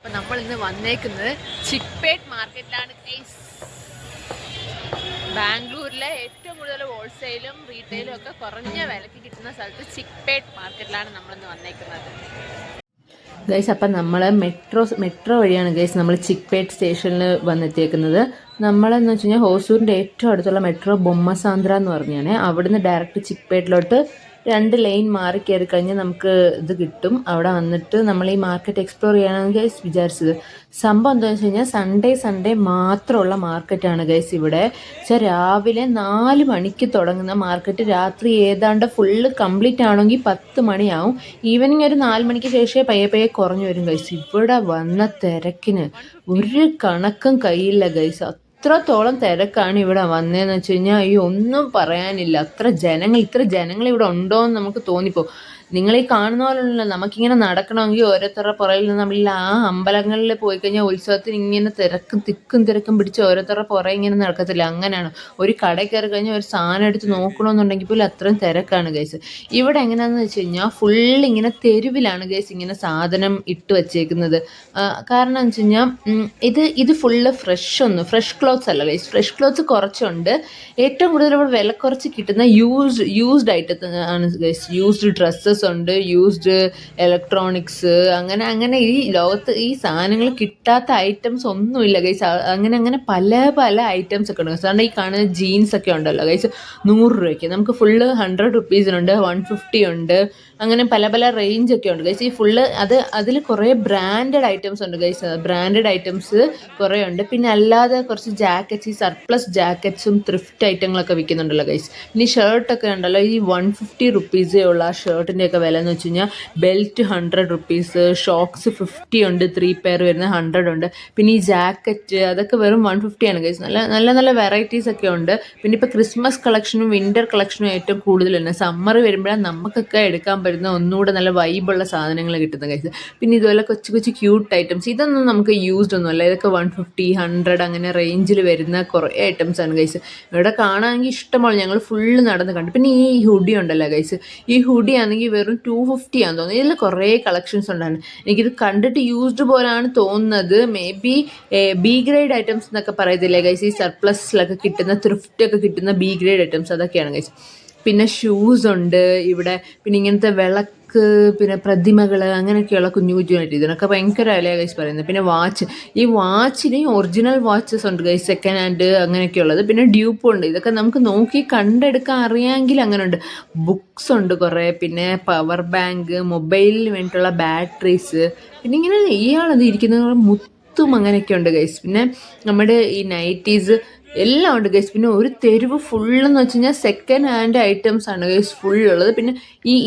അപ്പോൾ നമ്മൾ ഇന്ന് വന്നേക്കുന്നത് ചിക്പേട്ട് മാർക്കറ്റിലാണ്. ബാംഗ്ലൂരിലെ ഏറ്റവും കൂടുതൽ ഹോൾസെയിലും റീറ്റെയിലും ഒക്കെ കുറഞ്ഞ വിലയ്ക്ക് കിട്ടുന്ന സ്ഥലത്ത് ചിക്പേട്ട് മാർക്കറ്റിലാണ് നമ്മളിന്ന് വന്നേക്കുന്നത്. ഗൈസ്, അപ്പം നമ്മൾ മെട്രോ വഴിയാണ് ഗൈസ് നമ്മൾ ചിക്പേട്ട് സ്റ്റേഷനിൽ വന്നെത്തിയേക്കുന്നത്. നമ്മളെന്ന് വെച്ച് കഴിഞ്ഞാൽ ഹോസൂരിൻ്റെ ഏറ്റവും അടുത്തുള്ള മെട്രോ ബൊമ്മസാന്ദ്ര എന്ന് പറഞ്ഞാണ്. അവിടുന്ന് ഡയറക്റ്റ് ചിക്പേട്ടിലോട്ട് 2 ലൈൻ മാറി കയറി കഴിഞ്ഞാൽ നമുക്ക് ഇത് കിട്ടും. അവിടെ വന്നിട്ട് നമ്മൾ ഈ മാർക്കറ്റ് എക്സ്പ്ലോർ ചെയ്യാനാണ് ഗൈസ് വിചാരിച്ചത്. സംഭവം എന്താണെന്ന് വെച്ച് കഴിഞ്ഞാൽ സൺഡേ മാത്രമുള്ള മാർക്കറ്റാണ് ഗൈസ് ഇവിടെ. രാവിലെ 4 മണിക്ക് തുടങ്ങുന്ന മാർക്കറ്റ് രാത്രി ഏതാണ്ട് ഫുള്ള് കംപ്ലീറ്റ് ആണെങ്കിൽ 10 മണിയാവും. ഈവനിങ് ഒരു 4 മണിക്ക് ശേഷമേ പയ്യെ കുറഞ്ഞു വരും ഗൈസ്. ഇവിടെ വന്ന തിരക്കിന് ഒരു കണക്കും കയ്യില്ല ഗൈസ്. അത്രത്തോളം തിരക്കാണ് ഇവിടെ വന്നതെന്ന് വെച്ച് കഴിഞ്ഞാൽ ഈ ഒന്നും പറയാനില്ല. ഇത്ര ജനങ്ങൾ ഇവിടെ ഉണ്ടോ എന്ന് നമുക്ക് തോന്നിപ്പോ. നിങ്ങൾ ഈ കാണുന്ന പോലെയല്ല, നമുക്കിങ്ങനെ നടക്കണമെങ്കിൽ ഓരോരുത്തരുടെ പുറകിൽ നിന്ന് നമ്മൾ ആ അമ്പലങ്ങളിൽ പോയി കഴിഞ്ഞാൽ ഉത്സവത്തിന് ഇങ്ങനെ തിക്കും പിടിച്ച് ഓരോരുത്തരുടെ പുറകെ ഇങ്ങനെ നടക്കത്തില്ല. അങ്ങനെയാണ്. ഒരു കടയിൽ കയറി കഴിഞ്ഞാൽ ഒരു സാധനം എടുത്ത് നോക്കണമെന്നുണ്ടെങ്കിൽ പോലും അത്രയും തിരക്കാണ് ഗൈസ്. ഇവിടെ എങ്ങനെയാണെന്ന് വെച്ച് കഴിഞ്ഞാൽ ഫുള്ള് ഇങ്ങനെ തെരുവിലാണ് ഗൈസ് ഇങ്ങനെ സാധനം ഇട്ട് വെച്ചേക്കുന്നത്. കാരണം എന്ന് വെച്ച് കഴിഞ്ഞാൽ ഇത് ഫുള്ള് ഫ്രഷ് ക്ലോത്ത്സ് അല്ല ഗൈസ്. ഫ്രഷ് ക്ലോത്ത്സ് കുറച്ചുണ്ട്. ഏറ്റവും കൂടുതൽ ഇവിടെ വില കുറച്ച് കിട്ടുന്ന യൂസ്ഡ് ഐറ്റം ആണ് ഗൈസ്. യൂസ്ഡ് ഡ്രസ്സസ് ഉണ്ട്, യൂസ്ഡ് ഇലക്ട്രോണിക്സ്, അങ്ങനെ ഈ ലോകത്ത് ഈ സാധനങ്ങൾ കിട്ടാത്ത ഐറ്റംസ് ഒന്നുമില്ല ഗൈസ്. അങ്ങനെ പല ഐറ്റംസ് ഒക്കെ ഉണ്ട്. കാരണം ഈ കാണുന്ന ജീൻസ് ഒക്കെ ഉണ്ടല്ലോ ഗൈസ്, 100 രൂപയ്ക്ക് നമുക്ക് ഫുള്ള് 100 റുപ്പീസിനുണ്ട്, 150 ഉണ്ട്. അങ്ങനെ പല റേഞ്ച് ഒക്കെ ഉണ്ട് ഗൈസ്. ഈ ഫുള്ള് അതിൽ കുറേ ബ്രാൻഡഡ് ഐറ്റംസ് ഉണ്ട് ഗൈസ്. ബ്രാൻഡഡ് ഐറ്റംസ് കുറേ ഉണ്ട്. പിന്നെ അല്ലാതെ കുറച്ച് ജാക്കറ്റ്സ്, ഈ സർപ്ലസ് ജാക്കറ്റ്സും ത്രിഫ്റ്റ് ഐറ്റങ്ങളൊക്കെ വിൽക്കുന്നുണ്ടല്ലോ ഗൈസ്. ഇനി ഷർട്ടൊക്കെ ഉണ്ടല്ലോ, ഈ 150 റുപ്പീസേ ഉള്ള ആ ഷർട്ടിൻ്റെ ഒക്കെ വില എന്ന് വെച്ച് കഴിഞ്ഞാൽ ബെൽറ്റ് 100 റുപ്പീസ്, ഷോക്സ് 50 ഉണ്ട്, 3 പെയർ വരുന്ന 100 ഉണ്ട്. പിന്നെ ഈ ജാക്കറ്റ് അതൊക്കെ വെറും 150 ആണ് ഗൈസ്. നല്ല വെറൈറ്റീസ് ഒക്കെ ഉണ്ട്. പിന്നെ ഇപ്പോൾ ക്രിസ്മസ് കളക്ഷനും വിൻ്റർ കളക്ഷനും ഏറ്റവും കൂടുതലുണ്ട്. സമ്മർ വരുമ്പോഴാണ് നമുക്കൊക്കെ എടുക്കാൻ പറ്റുന്ന ഒന്നുകൂടെ നല്ല വൈബുള്ള സാധനങ്ങൾ കിട്ടുന്ന ഗൈസ്. പിന്നെ ഇതുപോലെ കൊച്ചു ക്യൂട്ട് ഐറ്റംസ്, ഇതൊന്നും നമുക്ക് യൂസ്ഡ് ഒന്നുമല്ല. ഇതൊക്കെ 150, 100 അങ്ങനെ റേഞ്ചിൽ വരുന്ന കുറേ ഐറ്റംസ് ആണ് ഗൈസ്. ഇവിടെ കാണാമെങ്കിൽ ഇഷ്ടമാണ്. ഞങ്ങൾ ഫുള്ള് നടന്ന് കണ്ടു. പിന്നെ ഈ ഹുഡി ഉണ്ടല്ലോ ഗൈസ്, ഈ ഹുഡി ആണെങ്കിൽ വെറും 250 ആണെന്ന് തോന്നുന്നു. ഇതിൽ കുറേ കളക്ഷൻസ് ഉണ്ടായിരുന്നു. എനിക്കിത് കണ്ടിട്ട് യൂസ്ഡ് പോലാണ് തോന്നുന്നത്. May be B grade items എന്നൊക്കെ പറയത്തില്ലേ ഗൈസ്, ഈ സർപ്ലസിലൊക്കെ കിട്ടുന്ന ത്രിഫ്റ്റ് ഒക്കെ കിട്ടുന്ന ബി ഗ്രേഡ് ഐറ്റംസ് അതൊക്കെയാണ് ഗൈസ്. പിന്നെ ഷൂസ് ഉണ്ട് ഇവിടെ. പിന്നെ ഇങ്ങനത്തെ വിളക്ക്, പിന്നെ പ്രതിമകൾ, അങ്ങനെയൊക്കെയുള്ള കുഞ്ഞു ഇതിനൊക്കെ ഭയങ്കര വിലയാണ് ഗൈസ് പറയുന്നത്. പിന്നെ ഈ വാച്ചിന് ഒറിജിനൽ വാച്ചസ് ഉണ്ട് ഗൈസ്, സെക്കൻഡ് ഹാൻഡ് അങ്ങനെയൊക്കെയുള്ളത്. പിന്നെ ഡ്യൂപ്പും ഉണ്ട്. ഇതൊക്കെ നമുക്ക് നോക്കി കണ്ടെടുക്കാൻ അറിയാമെങ്കിൽ അങ്ങനെ ഉണ്ട്. ബുക്സ് ഉണ്ട് കുറേ. പിന്നെ പവർ ബാങ്ക്, മൊബൈലിന് വേണ്ടിയിട്ടുള്ള ബാറ്ററീസ്, പിന്നെ ഇങ്ങനെ ഇയാളത് ഇരിക്കുന്ന മുത്തും അങ്ങനെയൊക്കെ ഉണ്ട് ഗൈസ്. പിന്നെ നമ്മുടെ ഈ നൈറ്റീസ് എല്ലാം ഉണ്ട് ഗൈസ്. പിന്നെ ഒരു തെരുവ് ഫുള്ളെന്ന് വെച്ച് കഴിഞ്ഞാൽ സെക്കൻഡ് ഹാൻഡ് ഐറ്റംസ് ആണ് ഗൈസ് ഫുള്ളുള്ളത്. പിന്നെ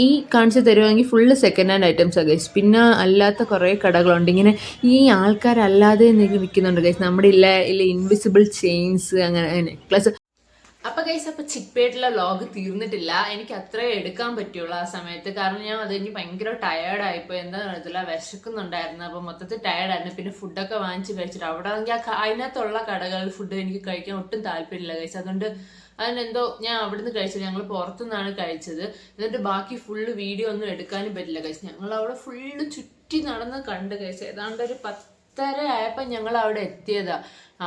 ഈ കാണിച്ച തെരുവാണെങ്കിൽ ഫുള്ള് സെക്കൻഡ് ഹാൻഡ് ഐറ്റംസാണ് ഗൈസ്. പിന്നെ അല്ലാത്ത കുറേ കടകളുണ്ട്. ഇങ്ങനെ ഈ ആൾക്കാരല്ലാതെ വിൽക്കുന്നുണ്ട് ഗൈസ്. നമ്മുടെ ഇല്ല ഇൻവിസിബിൾ ചെയിൻസ്, അങ്ങനെ നെക്ലസ്. അപ്പോൾ ഗൈസ്, അപ്പോൾ ചിക്പേട്ടിലെ വ്ലോഗ് തീർന്നിട്ടില്ല. എനിക്ക് അത്രേ എടുക്കാൻ പറ്റുള്ളൂ ആ സമയത്ത്. കാരണം ഞാൻ അത് കഴിഞ്ഞ് ഭയങ്കര ടയേർഡായിപ്പോൾ. എന്താണെന്ന് അറിയത്തില്ല, വിശക്കുന്നുണ്ടായിരുന്നു. അപ്പോൾ മൊത്തത്തിൽ ടയേർഡായിരുന്നു. പിന്നെ ഫുഡൊക്കെ വാങ്ങിച്ച് കഴിച്ചിട്ട് അവിടെ ആണെങ്കിൽ അതിനകത്തുള്ള കടകളിൽ ഫുഡ് എനിക്ക് കഴിക്കാൻ ഒട്ടും താല്പര്യമില്ല ഗൈസ്. അതുകൊണ്ട് അതിനെന്തോ ഞാൻ അവിടുന്ന് കഴിച്ചത്. ഞങ്ങൾ പുറത്തുനിന്നാണ് കഴിച്ചത്. എന്നിട്ട് ബാക്കി ഫുള്ള് വീഡിയോ ഒന്നും എടുക്കാനും പറ്റില്ല ഗൈസ്. ഞങ്ങൾ അവിടെ ഫുള്ള് ചുറ്റി നടന്ന് കണ്ട് ഗൈസ്. ഏതാണ്ട് ഒരു 10:30 ആയപ്പോൾ ഞങ്ങൾ അവിടെ എത്തിയതാ.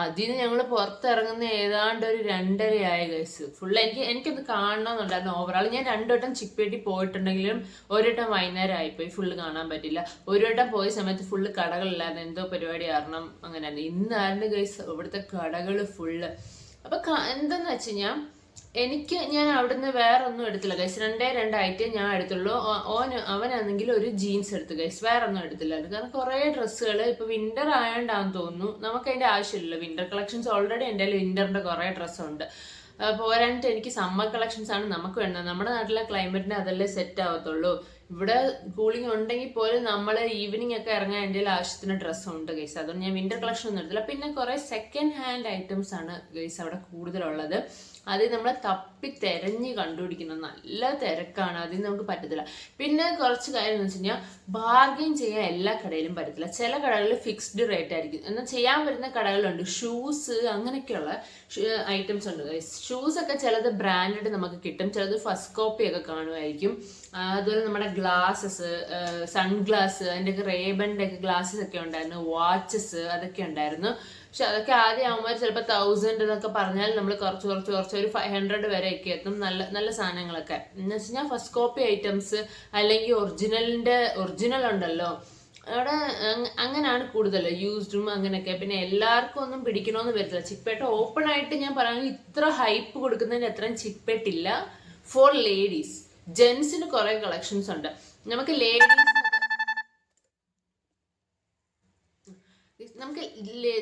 അതിന് ഞങ്ങൾ പുറത്തിറങ്ങുന്ന ഏതാണ്ട് ഒരു 2:30 ആയ ഗൈസ്. ഫുള്ള് എനിക്കത് കാണണമെന്നുണ്ടായിരുന്നു. ഓവറാൾ ഞാൻ 2 വട്ടം ചിക്പേട്ടി പോയിട്ടുണ്ടെങ്കിലും ഒരു വട്ടം വൈകുന്നേരം ആയിപ്പോയി, ഫുള്ള് കാണാൻ പറ്റില്ല. ഒരു വട്ടം പോയ സമയത്ത് ഫുള്ള് കടകളില്ലായിരുന്നു, എന്തോ പരിപാടി കാരണം അങ്ങനെയായിരുന്നു. ഇന്നായിരുന്നു ഗൈസ് ഇവിടുത്തെ കടകൾ ഫുള്ള്. അപ്പം എന്താന്ന് വെച്ച് കഴിഞ്ഞാൽ ഞാൻ അവിടുന്ന് വേറെ ഒന്നും എടുത്തില്ല ഗൈസ്. 2 ഐറ്റം ഞാൻ എടുത്തുള്ളൂ. അവനാണെങ്കിൽ ഒരു ജീൻസ് എടുത്തു ഗൈസ്, വേറെ ഒന്നും എടുത്തില്ലായിരുന്നു. കാരണം കുറേ ഡ്രസ്സുകൾ ഇപ്പോൾ വിന്റർ ആയതുകൊണ്ടാണെന്ന് തോന്നുന്നു, നമുക്ക് അതിൻ്റെ ആവശ്യമില്ല. വിന്റർ കളക്ഷൻസ് ഓൾറെഡി എൻ്റെ കയ്യിൽ വിന്ററിൻ്റെ കുറേ ഡ്രസ്സുണ്ട്. പോരാഞ്ഞിട്ട് എനിക്ക് സമ്മർ കളക്ഷൻസ് ആണ് നമുക്ക് വേണ്ടത്. നമ്മുടെ നാട്ടിലെ ക്ലൈമറ്റിന് അതല്ലേ സെറ്റ് ആവത്തുള്ളൂ. ഇവിടെ കൂളിംഗ് ഉണ്ടെങ്കിൽ പോലും നമ്മൾ ഈവനിങ് ഒക്കെ ഇറങ്ങാൻ എൻ്റെ ആവശ്യത്തിന് ഡ്രസ്സുണ്ട് ഗൈസ്. അതുകൊണ്ട് ഞാൻ വിന്റർ കളക്ഷൻ ഒന്നും എടുത്തില്ല. പിന്നെ കുറേ സെക്കൻഡ് ഹാൻഡ് ഐറ്റംസ് ആണ് ഗൈസ് അവിടെ കൂടുതലുള്ളത്. അതിൽ നമ്മളെ തപ്പി തെരഞ്ഞ് കണ്ടുപിടിക്കണം, നല്ല തിരക്കാണ്, അതിന് നമുക്ക് പറ്റത്തില്ല. പിന്നെ കുറച്ച് കാര്യം എന്ന് വെച്ച് കഴിഞ്ഞാൽ ബാർഗെയിൻ ചെയ്യാൻ എല്ലാ കടയിലും പറ്റത്തില്ല. ചില കടകളിൽ ഫിക്സ്ഡ് റേറ്റ് ആയിരിക്കും, എന്നാൽ ചെയ്യാൻ പറ്റുന്ന കടകളുണ്ട്. ഷൂസ് അങ്ങനെയൊക്കെയുള്ള ഐറ്റംസ് ഉണ്ട്. ഷൂസ് ഒക്കെ ചിലത് ബ്രാൻഡഡ് നമുക്ക് കിട്ടും, ചിലത് ഫസ്റ്റ് കോപ്പി ഒക്കെ കാണുമായിരിക്കും. അതുപോലെ നമ്മുടെ ഗ്ലാസസ്, സൺഗ്ലാസ്, അതിൻ്റെയൊക്കെ റേബൻ്റെ ഒക്കെ ഗ്ലാസ്സസ് ഒക്കെ ഉണ്ടായിരുന്നു. വാച്ചസ് അതൊക്കെ ഉണ്ടായിരുന്നു. പക്ഷെ അതൊക്കെ ആദ്യം ആകുമ്പോൾ ചിലപ്പോൾ 1000 എന്നൊക്കെ പറഞ്ഞാൽ നമ്മൾ കുറച്ച് ഒരു 500 വരെയൊക്കെ എത്തും. നല്ല നല്ല സാധനങ്ങളൊക്കെ എന്ന് വെച്ച് കഴിഞ്ഞാൽ ഫസ്റ്റ് കോപ്പി ഐറ്റംസ് അല്ലെങ്കിൽ ഒറിജിനൽ ഉണ്ടല്ലോ അവിടെ, അങ്ങനെയാണ് കൂടുതൽ യൂസ്ഡും അങ്ങനെയൊക്കെ. പിന്നെ എല്ലാവർക്കും ഒന്നും പിടിക്കണമെന്ന് വരത്തില്ല. ചിക്പേട്ട ഓപ്പൺ ആയിട്ട് ഞാൻ പറയുന്നത് ഇത്ര ഹൈപ്പ് കൊടുക്കുന്നതിന് അത്രയും ചിക്പേട്ടില്ല ഫോർ ലേഡീസ്. ജെൻസിന് കുറെ കളക്ഷൻസ് ഉണ്ട്. നമുക്ക്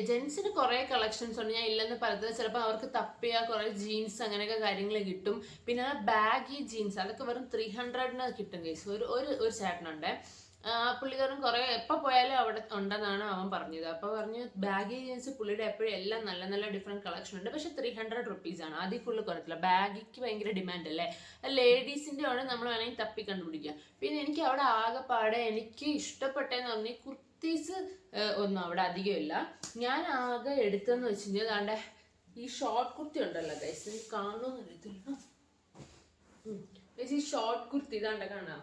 ജെൻസിന് കുറെ കളക്ഷൻസ് ഉണ്ട്, ഞാൻ ഇല്ലെന്ന് പറയുന്നത്. ചിലപ്പോൾ അവർക്ക് തപ്പിയ കുറെ ജീൻസ് അങ്ങനെയൊക്കെ കാര്യങ്ങൾ കിട്ടും. പിന്നെ ബാഗി ജീൻസ് അതൊക്കെ വെറും 300 കിട്ടും കേസ്. ഒരു ചേട്ടനുണ്ട്, പുള്ളിക്കാരൻ കുറെ എപ്പോൾ പോയാലും അവിടെ ഉണ്ടെന്നാണ് അവൻ പറഞ്ഞത്. അപ്പോൾ പറഞ്ഞു ബാഗി ജീൻസ് പുള്ളിയുടെ എപ്പോഴും എല്ലാം നല്ല നല്ല ഡിഫറെൻറ്റ് കളക്ഷൻ ഉണ്ട്, പക്ഷെ 300 റുപ്പീസാണ്, അതിൽ കൂടുതൽ കുറച്ചില്ല. ബാഗിക്ക് ഭയങ്കര ഡിമാൻഡ് അല്ലേ, ലേഡീസിൻ്റെ ആണ് നമ്മൾ വേണമെങ്കിൽ തപ്പി കണ്ടുപിടിക്കുക. പിന്നെ എനിക്ക് അവിടെ ആകെപ്പാടെ എനിക്ക് ഇഷ്ടപ്പെട്ടതെന്ന് പറഞ്ഞാൽ കുർത്തീസ് ഒന്നും അവിടെ അധികമില്ല. ഞാൻ ആകെ എടുത്തതെന്ന് വെച്ച് കഴിഞ്ഞാൽ അതാണ്ട് ഈ ഷോർട്ട് കുർത്തി ഉണ്ടല്ലോ ഗൈസ്, കാണുമെന്ന് അറിയത്തില്ല. ഈ ഷോർട്ട് കുർത്തി ഇതാണ്ട് കാണാം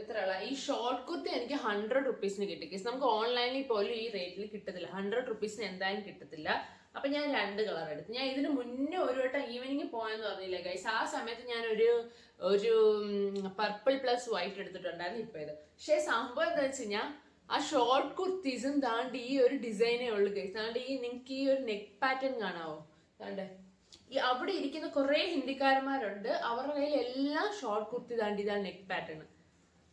എത്ര ആളാ. ഈ ഷോർട്ട് കുർത്തി എനിക്ക് 100 റുപ്പീസിന് കിട്ടി കേസ്. നമുക്ക് ഓൺലൈനിൽ പോലും ഈ റേറ്റിൽ കിട്ടത്തില്ല, 100 റുപ്പീസിന് എന്തായാലും കിട്ടത്തില്ല. അപ്പൊ ഞാൻ 2 കളർ എടുത്തു. ഞാൻ ഇതിന് മുന്നേ ഒരു വട്ടം ഈവനിങ് പോയെന്ന് പറഞ്ഞില്ലേ ഗൈസ്, ആ സമയത്ത് ഞാൻ ഒരു പർപ്പിൾ പ്ലസ് വൈറ്റ് എടുത്തിട്ടുണ്ടായിരുന്നു. ഇപ്പൊ ഇത് പക്ഷേ സംഭവം എന്താ വെച്ച് കഴിഞ്ഞാൽ ആ ഷോർട്ട് കുർത്തീസും താണ്ട് ഈ ഒരു ഡിസൈനേ ഉള്ളു ഗൈസ്. താണ്ട് ഈ നിങ്ങൾക്ക് ഈ ഒരു നെക്ക് പാറ്റേൺ കാണാവോ, താണ്ട് ഈ അവിടെ ഇരിക്കുന്ന കുറെ ഹിന്ദിക്കാരന്മാരുണ്ട്, അവരുടെ കയ്യിൽ എല്ലാം ഷോർട്ട് കുർത്തി താണ്ട് ഇതാണ് നെക്ക് പാറ്റേൺ.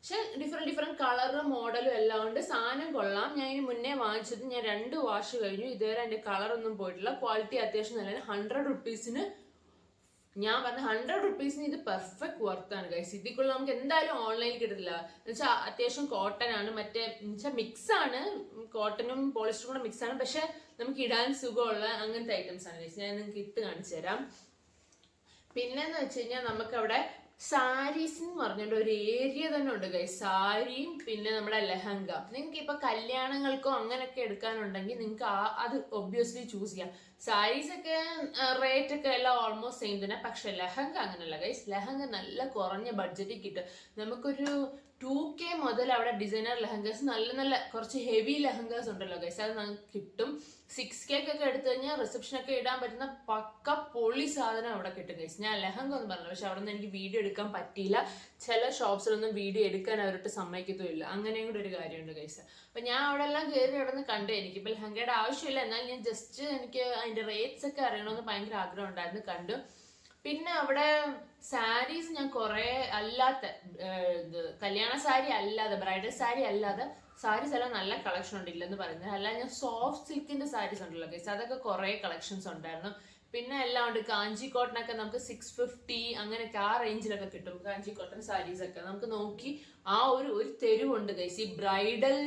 പക്ഷെ ഡിഫറെന്റ് കളറും മോഡലും എല്ലാം ഉണ്ട്. സാധനം കൊള്ളാം. ഞാൻ ഇതിന് മുന്നേ വാങ്ങിച്ചത്, ഞാൻ 2 വാഷ് കഴിഞ്ഞു, ഇതുവരെ എൻ്റെ കളറൊന്നും പോയിട്ടില്ല. ക്വാളിറ്റി അത്യാവശ്യം നല്ലതാണ്. 100 റുപ്പീസിന് ഞാൻ പറഞ്ഞ 100 റുപ്പീസിന് ഇത് പെർഫെക്റ്റ് വർത്താണ് ഗൈസ്. ഇതിക്കുള്ള നമുക്ക് എന്തായാലും ഓൺലൈനിൽ കിട്ടത്തില്ല. എന്നുവെച്ചാൽ അത്യാവശ്യം കോട്ടൺ ആണ്, മറ്റേ എന്നുവെച്ചാൽ മിക്സ് ആണ്, കോട്ടണും പോളിസ്റ്ററും കൂടെ മിക്സ് ആണ്. പക്ഷെ നമുക്ക് ഇടാൻ സുഖമുള്ള അങ്ങനത്തെ ഐറ്റംസ് ആണ് ഗൈസ്. ഞാൻ നിങ്ങൾക്ക് ഇട്ട് കാണിച്ചു തരാം. പിന്നെന്ന് വെച്ച് കഴിഞ്ഞാൽ നമുക്ക് അവിടെ സാരീസ് എന്ന് പറഞ്ഞിട്ട് ഒരു ഏരിയ തന്നെ ഉണ്ട് ഗൈസ്. സാരിയും പിന്നെ നമ്മുടെ ലെഹങ്ക. നിങ്ങൾക്ക് ഇപ്പൊ കല്യാണങ്ങൾക്കോ അങ്ങനെയൊക്കെ എടുക്കാനുണ്ടെങ്കിൽ നിങ്ങൾക്ക് അത് ഒബ്വിയസ്ലി ചൂസ് ചെയ്യാം. സാരീസ് ഒക്കെ റേറ്റ് ഒക്കെ എല്ലാം ഓൾമോസ്റ്റ് സെയിം തന്നെ. പക്ഷെ ലെഹങ്ക അങ്ങനെയല്ല ഗൈസ്. ലെഹങ്ക നല്ല കുറഞ്ഞ ബഡ്ജറ്റിൽ കിട്ടും. നമുക്കൊരു 2K മുതൽ അവിടെ ഡിസൈനർ ലെഹങ്കാസ് നല്ല നല്ല കുറച്ച് ഹെവി ലെഹങ്കാസ് ഉണ്ടല്ലോ ഗൈസ്, അത് നമുക്ക് കിട്ടും. 6K ഒക്കെ എടുത്തു കഴിഞ്ഞാൽ റിസപ്ഷനൊക്കെ ഇടാൻ പറ്റുന്ന പക്ക പൊളി സാധനം അവിടെ കിട്ടും ഗൈസ്. ഞാൻ ലെഹങ്ക ഒന്നും പറഞ്ഞു, പക്ഷെ അവിടെ നിന്ന് എനിക്ക് വീഡിയോ എടുക്കാൻ പറ്റിയില്ല. ചില ഷോപ്സിലൊന്നും വീഡിയോ എടുക്കാൻ അവരോട്ട് സമ്മതിക്കത്തുമില്ല. അങ്ങനെയും കൂടെ ഒരു കാര്യമുണ്ട് ഗൈസ്. അപ്പൊ ഞാൻ അവിടെ എല്ലാം കയറി അവിടെ നിന്ന് കണ്ടു. എനിക്കിപ്പോൾ ലെഹങ്കയുടെ ആവശ്യമില്ല, എന്നാൽ ഞാൻ ജസ്റ്റ് എനിക്ക് അതിന്റെ റേറ്റ്സ് ഒക്കെ അറിയണമെന്ന് ഭയങ്കര ആഗ്രഹം ഉണ്ടായിരുന്നു, കണ്ടു. പിന്നെ അവിടെ സാരീസ് ഞാൻ കുറെ അല്ലാത്ത കല്യാണ സാരി അല്ലാതെ, ബ്രൈഡൽ സാരി അല്ലാതെ സാരീസ് എല്ലാം നല്ല കളക്ഷൻ ഉണ്ട്, ഇല്ലെന്ന് പറയുന്നത് അല്ല. ഞാൻ സോഫ്റ്റ് സിൽക്കിന്റെ സാരീസ് ഉണ്ടല്ലോ ഗൈസ്, അതൊക്കെ കുറെ കളക്ഷൻസ് ഉണ്ടായിരുന്നു. പിന്നെ എല്ലാം ഉണ്ട്. കാഞ്ചി കോട്ടനൊക്കെ നമുക്ക് 650 അങ്ങനെയൊക്കെ ആ റേഞ്ചിലൊക്കെ കിട്ടും. കാഞ്ചി കോട്ടൺ സാരീസ് ഒക്കെ നമുക്ക് നോക്കി ആ ഒരു തെരുവുണ്ട് ഗൈസ്. ഈ ബ്രൈഡൽ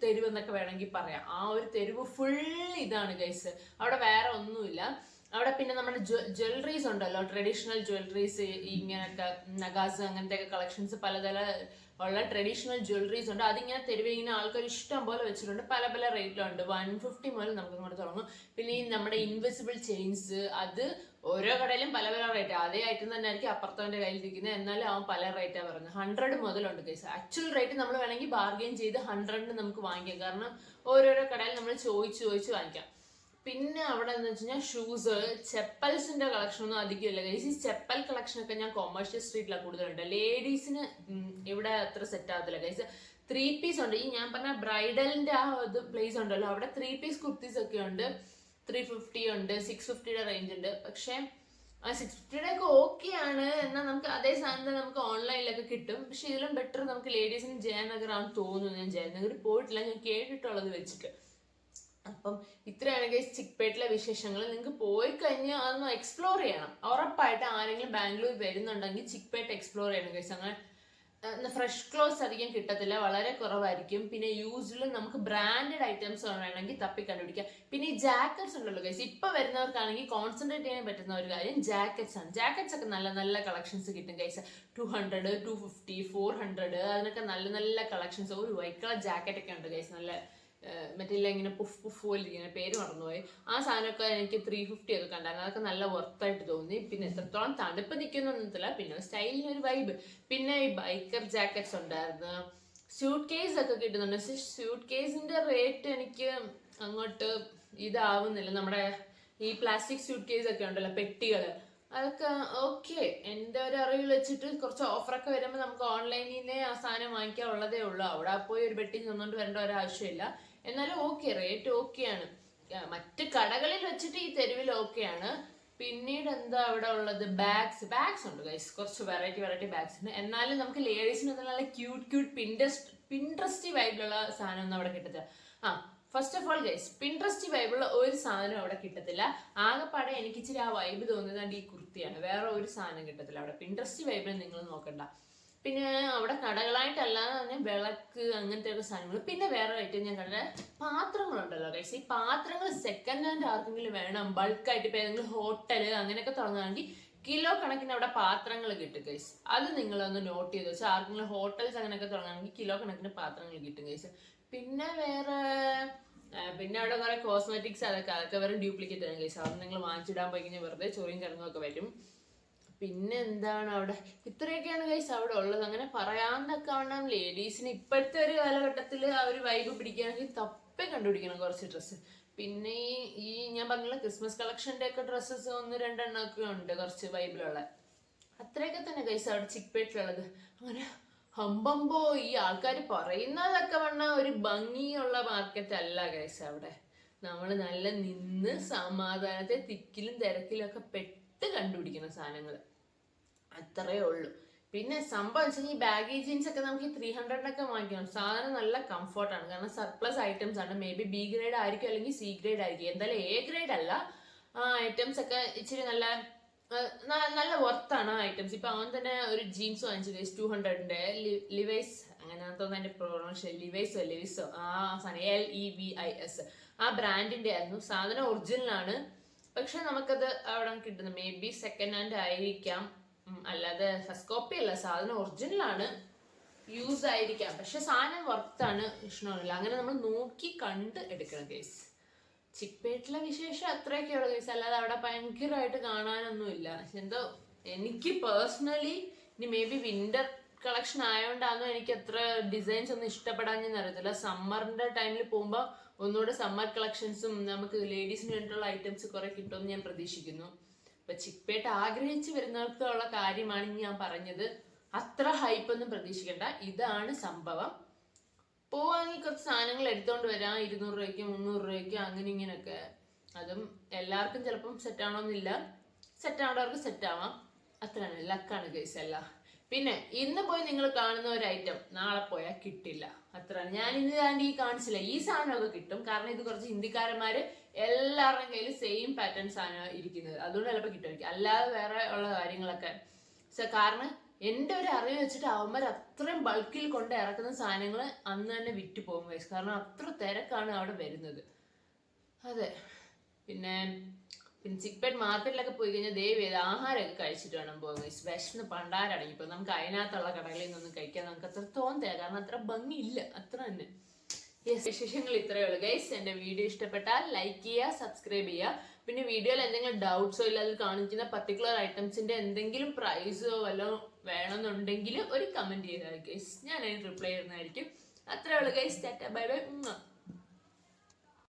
തെരുവ് എന്നൊക്കെ വേണമെങ്കിൽ പറയാം. ആ ഒരു തെരുവ് ഫുൾ ഇതാണ് ഗൈസ്, അവിടെ വേറെ ഒന്നുമില്ല. അവിടെ പിന്നെ നമ്മുടെ ജ്വല്ലറീസ് ഉണ്ടല്ലോ, ട്രഡീഷണൽ ജ്വല്ലറീസ്, ഇങ്ങനെയൊക്കെ നഗാസ് അങ്ങനത്തെ ഒക്കെ കളക്ഷൻസ് പലതര ഉള്ള ട്രഡീഷണൽ ജ്വല്ലറീസ് ഉണ്ട്. അതിങ്ങനെ തെരുവ് ഇങ്ങനെ ആൾക്കാർ ഇഷ്ടം പോലെ വെച്ചിട്ടുണ്ട്. പല പല റേറ്റിലുണ്ട്. 150 മുതൽ നമുക്ക് ഇങ്ങോട്ട് തുടങ്ങും. പിന്നെ ഈ നമ്മുടെ ഇൻവിസിബിൾ ചെയിൻസ്, അത് ഓരോ കടയിലും പല പല റേറ്റ്. അതേ ഐറ്റം തന്നെ ആയിരിക്കും അപ്പുറത്തവന്റെ കയ്യിൽ ഇരിക്കുന്നത്, എന്നാലും അവൻ പല റേറ്റാണ് പറയുന്നത്. 100 മുതലുണ്ട് കേസ്. ആക്ച്വൽ റേറ്റ് നമ്മൾ വേണമെങ്കിൽ ബാർഗെയിൻ ചെയ്ത് 100 നമുക്ക് വാങ്ങിക്കാം. കാരണം ഓരോരോ കടയിൽ നമ്മൾ ചോദിച്ച് വാങ്ങിക്കാം. പിന്നെ അവിടെ എന്ന് വെച്ച് കഴിഞ്ഞാൽ ഷൂസ്, ചെപ്പൽസിന്റെ കളക്ഷൻ ഒന്നും അധികമില്ല ഗൈസ്. ഈ ചെപ്പൽ കളക്ഷൻ ഒക്കെ ഞാൻ കൊമേഴ്ഷ്യൽ സ്ട്രീറ്റിലാണ് കൂടുതലുണ്ട്. ലേഡീസിന് ഇവിടെ അത്ര സെറ്റ് ആകത്തില്ല ഗൈസ്. 3 പീസ് ഉണ്ട്. ഈ ഞാൻ പറഞ്ഞ ബ്രൈഡലിന്റെ ആ ഇത് പ്ലേസ് ഉണ്ടല്ലോ, അവിടെ 3 പീസ് കുർത്തീസ് ഒക്കെ ഉണ്ട്. 350 ഉണ്ട്, 650യുടെ റേഞ്ച് ഉണ്ട്. പക്ഷെ ആ 650യുടെ ഒക്കെ ഓക്കെ ആണ്. എന്നാൽ നമുക്ക് അതേ സാധനം നമുക്ക് ഓൺലൈനിലൊക്കെ കിട്ടും. പക്ഷെ ഇതിലും ബെറ്റർ നമുക്ക് ലേഡീസിന് ജയനഗർ ആണെന്ന് തോന്നുന്നു. ഞാൻ ജയനഗർ പോയിട്ടില്ല, ഞാൻ കേട്ടിട്ടുള്ളത് വെച്ചിട്ട്. അപ്പം ഇത്രയാണ് ഗൈസ് ചിക്പേട്ടിലെ വിശേഷങ്ങൾ. നിങ്ങൾക്ക് പോയി കഴിഞ്ഞാൽ അതൊന്ന് എക്സ്പ്ലോർ ചെയ്യണം. ഉറപ്പായിട്ട് ആരെങ്കിലും ബാംഗ്ലൂർ വരുന്നുണ്ടെങ്കിൽ ചിക്പേട്ട് എക്സ്പ്ലോർ ചെയ്യണം ഗൈസ്. അങ്ങനെ ഫ്രഷ് ക്ലോത്ത്സ് അധികം കിട്ടത്തില്ല, വളരെ കുറവായിരിക്കും. പിന്നെ യൂസ്വലി നമുക്ക് ബ്രാൻഡഡ് ഐറ്റംസ് വേണമെങ്കിൽ തപ്പി കണ്ടുപിടിക്കാം. പിന്നെ ഈ ജാക്കറ്റ്സ് ഉണ്ടല്ലോ ഗൈസ്, ഇപ്പൊ വരുന്നവർക്കാണെങ്കിൽ കോൺസെൻട്രേറ്റ് ചെയ്യാൻ പറ്റുന്ന ഒരു കാര്യം ജാക്കറ്റ്സ് ആണ്. ജാക്കറ്റ്സ് ഒക്കെ നല്ല നല്ല കളക്ഷൻസ് കിട്ടും ഗൈസ്. 200, 250, 400 അതിനൊക്കെ നല്ല നല്ല കളക്ഷൻസ്. ഒരു വൈറ്റ് കളർ ജാക്കറ്റ് ഒക്കെ ഉണ്ട് ഗൈസ്, നല്ല മറ്റേ ഇങ്ങനെ പുഫ് പുഫ് പോലെ ഇരിക്കുന്ന, പേര് മറന്നുപോയി. ആ സാധനമൊക്കെ എനിക്ക് 350 ഒക്കെ കണ്ടായിരുന്നു. അതൊക്കെ നല്ല വർത്തായിട്ട് തോന്നി. പിന്നെ എത്രത്തോളം തണുപ്പ് നിൽക്കുന്നൊന്നുമില്ല, പിന്നെ സ്റ്റൈലിന് ഒരു വൈബ്. പിന്നെ ഈ ബൈക്കർ ജാക്കറ്റ്സ് ഉണ്ടായിരുന്നു. സ്യൂട്ട് കേസ് ഒക്കെ കിട്ടുന്നുണ്ട്. പക്ഷെ സ്യൂട്ട് കേസിന്റെ റേറ്റ് എനിക്ക് അങ്ങോട്ട് ഇതാവുന്നില്ല. നമ്മുടെ ഈ പ്ലാസ്റ്റിക് സ്യൂട്ട് കേസ് ഒക്കെ ഉണ്ടല്ലോ, പെട്ടികള്, അതൊക്കെ ഓക്കെ. എൻ്റെ ഒരു അറിവിൽ വെച്ചിട്ട് കുറച്ച് ഓഫറൊക്കെ വരുമ്പോൾ നമുക്ക് ഓൺലൈനിൽ ആ സാധനം വാങ്ങിക്കാനുള്ളതേ ഉള്ളൂ. അവിടെ പോയി ഒരു പെട്ടി തന്നുകൊണ്ട് വരേണ്ട ഒരാവശ്യമില്ല. എന്നാലും ഓക്കെ, റേറ്റ് ഓക്കെയാണ്. മറ്റ് കടകളിൽ വെച്ചിട്ട് ഈ തെരുവിൽ ഓക്കെയാണ്. പിന്നീട് എന്താ അവിടെ ഉള്ളത്, ബാഗ്സ് ഉണ്ട് ഗൈസ്, കുറച്ച് വെറൈറ്റി ബാഗ്സ് ഉണ്ട്. എന്നാലും നമുക്ക് ലേഡീസിന് നല്ല ക്യൂട്ട് പിൻട്രസ്റ്റി വൈബിലുള്ള സാധനം ഒന്നും അവിടെ കിട്ടത്തില്ല. ഫസ്റ്റ് ഓഫ് ഓൾ ഗൈസ്, പിൻട്രസ്റ്റി വൈബുള്ള ഒരു സാധനം അവിടെ കിട്ടത്തില്ല. ആകെപ്പാടെ എനിക്ക് ഇച്ചിരി ആ വൈബ് തോന്നുന്നത് ഈ കുർത്തിയാണ്. വേറെ ഒരു സാധനം കിട്ടത്തില്ല അവിടെ. പിൻട്രസ്റ്റി വൈബിൽ നിങ്ങൾ നോക്കണ്ട. പിന്നെ അവിടെ കടകളായിട്ടല്ലാതെ തന്നെ വിളക്ക് അങ്ങനത്തെ ഒക്കെ സാധനങ്ങൾ. പിന്നെ വേറെ ഐറ്റം ഞാൻ കണ്ട പാത്രങ്ങളുണ്ടല്ലോ ഗൈസ്. ഈ പാത്രങ്ങൾ സെക്കൻഡ് ഹാൻഡ് ആർക്കെങ്കിലും വേണം, ബൾക്കായിട്ട് ഇപ്പൊ ഏതെങ്കിലും ഹോട്ടല് അങ്ങനെയൊക്കെ തുടങ്ങുകയാണെങ്കിൽ കിലോ കണക്കിന് അവിടെ പാത്രങ്ങൾ കിട്ടും ഗൈസ്. അത് നിങ്ങളൊന്ന് നോട്ട് ചെയ്ത് വെച്ചാൽ ആർക്കെങ്കിലും ഹോട്ടൽസ് അങ്ങനെയൊക്കെ തുടങ്ങുകയാണെങ്കിൽ കിലോ കണക്കിന് പാത്രങ്ങൾ കിട്ടും ഗൈസ്. പിന്നെ അവിടെ കുറെ കോസ്മെറ്റിക്സ് അതൊക്കെ വേറെ ഡ്യൂപ്ലിക്കേറ്റ് ആണ് ഗൈസ്. അത് നിങ്ങൾ വാങ്ങിച്ചിടാൻ പോയി കഴിഞ്ഞാൽ വെറുതെ ചൊറിയും കിടങ്ങുമൊക്കെ വരും. പിന്നെ എന്താണ് അവിടെ, ഇത്രയൊക്കെയാണ് ഗൈസ് അവിടെ ഉള്ളത്. അങ്ങനെ പറയാന്നൊക്കെ വേണം. ലേഡീസിന് ഇപ്പോഴത്തെ ഒരു കാലഘട്ടത്തിൽ ആ ഒരു വൈബ് പിടിക്കുകയാണെങ്കിൽ തപ്പി കണ്ടുപിടിക്കണം കുറച്ച് ഡ്രസ്സ്. പിന്നെ ഈ ഞാൻ പറഞ്ഞില്ല ക്രിസ്മസ് കളക്ഷന്റെ ഒക്കെ ഡ്രസ്സസ് 1-2 ഒക്കെ ഉണ്ട് കുറച്ച് വൈബിലുള്ള. അത്രയൊക്കെ തന്നെ ഗൈസ് അവിടെ ചിക്പേട്ടിലുള്ളത്. അങ്ങനെ ഹമ്പമ്പോ ഈ ആൾക്കാർ പറയുന്നതൊക്കെ പറഞ്ഞാൽ ഒരു ഭംഗിയുള്ള മാർക്കറ്റ് അല്ല ഗൈസ്. അവിടെ നമ്മൾ നല്ല നിന്ന് സമാധാനത്തെ തിക്കിലും തിരക്കിലും ഒക്കെ പെട്ട് കണ്ടുപിടിക്കുന്ന സാധനങ്ങൾ അത്രയേ ഉള്ളൂ. പിന്നെ സംഭവം വെച്ചാൽ ഈ ബാഗി ജീൻസ് ഒക്കെ നമുക്ക് 300 വാങ്ങിക്കണം. സാധനം നല്ല കംഫർട്ടാണ്, കാരണം സർപ്ലസ് ഐറ്റംസ് ആണ്. മേ ബി B ഗ്രേഡ് ആയിരിക്കും, അല്ലെങ്കിൽ C ഗ്രേഡ് ആയിരിക്കും. എന്തായാലും A ഗ്രേഡ് അല്ല. ആ ഐറ്റംസ് ഒക്കെ ഇച്ചിരി നല്ല വർത്താണ് ആ ഐറ്റംസ്. ഇപ്പൊ അവൻ തന്നെ ഒരു ജീൻസ് വാങ്ങിച്ചു 200-ന്റെ ലിവൈസ്, അങ്ങനെ തോന്നുന്നു അതിന്റെ പ്രൊണൗൺസിയേഷൻ, ലിവൈസോ ആ സാധനം LEVIS ആ ബ്രാൻഡിന്റെ ആയിരുന്നു. സാധനം ഒറിജിനൽ ആണ്. പക്ഷെ നമുക്കത് അവിടെ കിട്ടുന്നത് മേ ബി സെക്കൻഡ് ഹാൻഡ് ആയിരിക്കാം, അല്ലാതെ ഫസ്റ്റ് കോപ്പി അല്ല. സാധനം ഒറിജിനൽ ആണ്, യൂസ് ആയിരിക്കാം. പക്ഷെ സാധനം വർത്താണ്, ഇഷ്ടമില്ല. അങ്ങനെ നമ്മൾ നോക്കി കണ്ട് എടുക്കണം കേസ്. ചിക്പേട്ടിലെ വിശേഷം അത്രയൊക്കെയുള്ള കേസ്. അല്ലാതെ അവിടെ ഭയങ്കരമായിട്ട് കാണാനൊന്നുമില്ല. എന്തോ എനിക്ക് പേഴ്സണലി ഇനി മേ ബി വിന്റർ കളക്ഷൻ ആയതുകൊണ്ടാണോ എനിക്ക് അത്ര ഡിസൈൻസ് ഒന്നും ഇഷ്ടപ്പെടാഞ്ഞെന്ന് അറിയത്തില്ല. സമ്മറിന്റെ ടൈമിൽ പോകുമ്പോൾ ഒന്നുകൂടെ സമ്മർ കളക്ഷൻസും നമുക്ക് ലേഡീസിന് വേണ്ടിയിട്ടുള്ള ഐറ്റംസ് കുറെ കിട്ടുമെന്ന് ഞാൻ പ്രതീക്ഷിക്കുന്നു. അപ്പൊ ചിക്പേട്ട് ആഗ്രഹിച്ച് വരുന്നവർക്കുള്ള കാര്യമാണ് ഞാൻ പറഞ്ഞത്. അത്ര ഹൈപ്പൊന്നും പ്രതീക്ഷിക്കേണ്ട. ഇതാണ് സംഭവം. പോവാണെങ്കിൽ കുറച്ച് സാധനങ്ങൾ എടുത്തോണ്ട് വരാം, 200 രൂപയ്ക്ക് 300 രൂപയ്ക്ക് അങ്ങനെ ഇങ്ങനെയൊക്കെ. അതും എല്ലാവർക്കും ചിലപ്പം സെറ്റ് ആവണമെന്നില്ല. സെറ്റ് ആവേണ്ടവർക്ക് സെറ്റ് ആവാം. അത്രയാണ്, ലക്കാണ് കേസ് എല്ലാം. പിന്നെ ഇന്ന് പോയി നിങ്ങൾ കാണുന്ന ഒരു ഐറ്റം നാളെ പോയാൽ കിട്ടില്ല, അത്രയാണ്. ഞാൻ ഇന്ന് ഈ കാണിച്ചില്ല, ഈ സാധനമൊക്കെ കിട്ടും. കാരണം ഇത് കുറച്ച് ഹിന്ദിക്കാരന്മാര് എല്ലാവരുടെയും കയ്യിൽ സെയിം പാറ്റേൺ സാധനം ഇരിക്കുന്നത്, അതുകൊണ്ട് ചിലപ്പോൾ കിട്ടുമായിരിക്കും. അല്ലാതെ വേറെ ഉള്ള കാര്യങ്ങളൊക്കെ കാരണം എൻ്റെ ഒരു അറിവ് വെച്ചിട്ട് അവന്മാർ അത്രയും ബൾക്കിൽ കൊണ്ട് ഇറക്കുന്ന സാധനങ്ങൾ അന്ന് തന്നെ വിറ്റ് പോകും ഗൈസ്. കാരണം അത്ര തിരക്കാണ് അവിടെ വരുന്നത്. അതെ. പിന്നെ ചിക്പേട്ട് മാർക്കറ്റിലൊക്കെ പോയി കഴിഞ്ഞാൽ ദയവ് ചെയ്ത് ആഹാരമൊക്കെ കഴിച്ചിട്ട് വേണം പോകാൻ ഗൈസ്. വിശന്ന് പണ്ടാരടങ്ങി. ഇപ്പൊ നമുക്ക് അതിനകത്തുള്ള കടകളിൽ നിന്നൊന്നും കഴിക്കാൻ നമുക്ക് അത്ര തോന്നില്ല, കാരണം അത്ര ഭംഗിയില്ല, അത്ര തന്നെ. വിശേഷങ്ങൾ ഇത്രയേ ഉള്ളൂ ഗൈസ്. എൻ്റെ വീഡിയോ ഇഷ്ടപ്പെട്ടാൽ ലൈക്ക് ചെയ്യുക, സബ്സ്ക്രൈബ് ചെയ്യുക. പിന്നെ വീഡിയോയിൽ എന്തെങ്കിലും ഡൗട്ട്സോ ഇല്ല അതിൽ കാണിക്കുന്ന പർട്ടിക്കുലർ ഐറ്റംസിന്റെ എന്തെങ്കിലും പ്രൈസോ വല്ലതും വേണമെന്നുണ്ടെങ്കിൽ ഒരു കമന്റ് ചെയ്താൽ ഗൈസ് ഞാൻ അതിന് റിപ്ലൈ ചെയ്യുന്നതായിരിക്കും. അത്രേ ഉള്ളൂ ഗൈസ്. Tata bye bye.